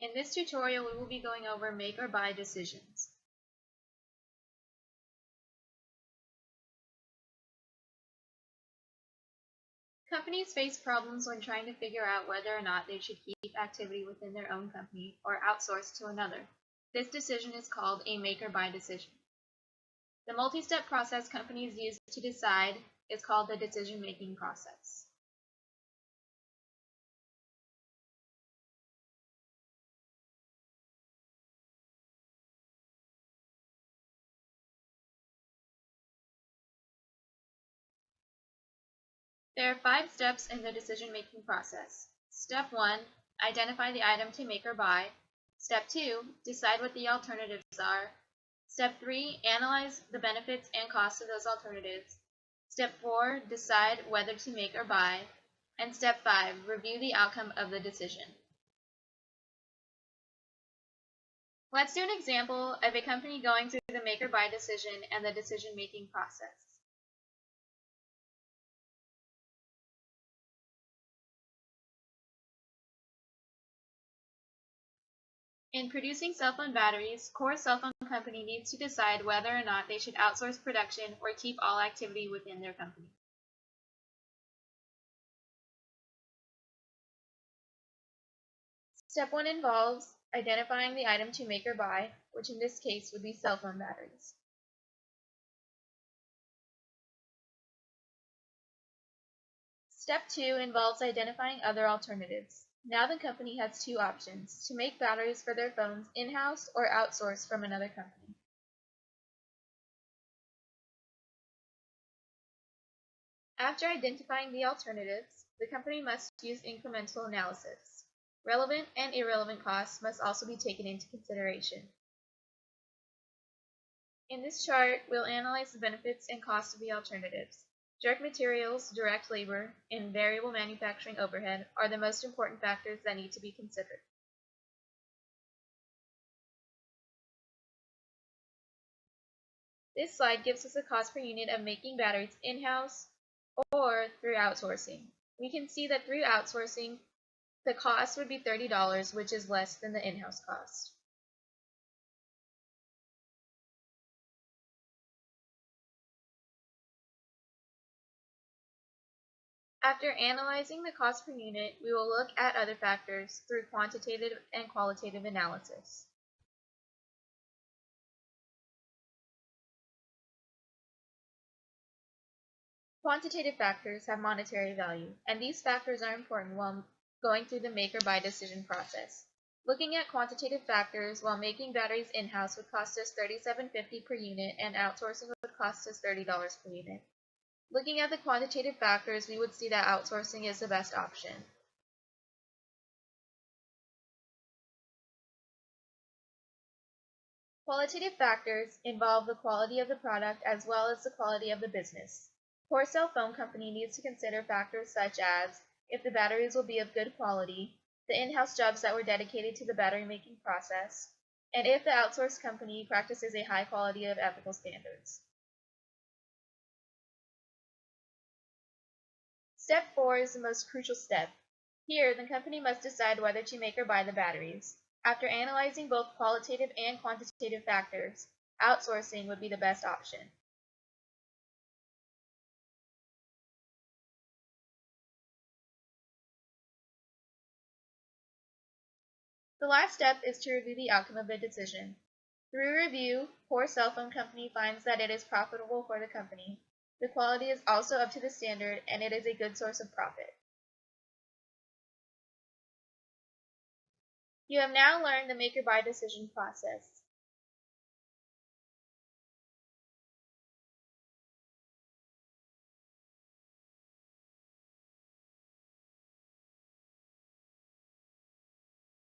In this tutorial, we will be going over make or buy decisions. Companies face problems when trying to figure out whether or not they should keep activity within their own company or outsource to another. This decision is called a make or buy decision. The multi-step process companies use to decide is called the decision-making process. There are 5 steps in the decision-making process. Step 1, identify the item to make or buy. Step 2, decide what the alternatives are. Step 3, analyze the benefits and costs of those alternatives. Step 4, decide whether to make or buy. And Step 5, review the outcome of the decision. Let's do an example of a company going through the make or buy decision and the decision-making process. In producing cell phone batteries, Core Cell Phone Company needs to decide whether or not they should outsource production or keep all activity within their company. Step 1 involves identifying the item to make or buy, which in this case would be cell phone batteries. Step 2 involves identifying other alternatives. Now the company has 2 options, to make batteries for their phones in-house or outsource from another company. After identifying the alternatives, the company must use incremental analysis. Relevant and irrelevant costs must also be taken into consideration. In this chart, we'll analyze the benefits and costs of the alternatives. Direct materials, direct labor, and variable manufacturing overhead are the most important factors that need to be considered. This slide gives us a cost per unit of making batteries in-house or through outsourcing. We can see that through outsourcing, the cost would be $30, which is less than the in-house cost. After analyzing the cost per unit, we will look at other factors through quantitative and qualitative analysis. Quantitative factors have monetary value, and these factors are important while going through the make or buy decision process. Looking at quantitative factors, while making batteries in-house would cost us $37.50 per unit and outsourcing would cost us $30 per unit. Looking at the quantitative factors, we would see that outsourcing is the best option. Qualitative factors involve the quality of the product as well as the quality of the business. Core Cell Phone Company needs to consider factors such as if the batteries will be of good quality, the in-house jobs that were dedicated to the battery making process, and if the outsourced company practices a high quality of ethical standards. Step 4 is the most crucial step. Here, the company must decide whether to make or buy the batteries. After analyzing both qualitative and quantitative factors, outsourcing would be the best option. The last step is to review the outcome of the decision. Through review, Core Cell Phone Company finds that it is profitable for the company. The quality is also up to the standard, and it is a good source of profit. You have now learned the make or buy decision process.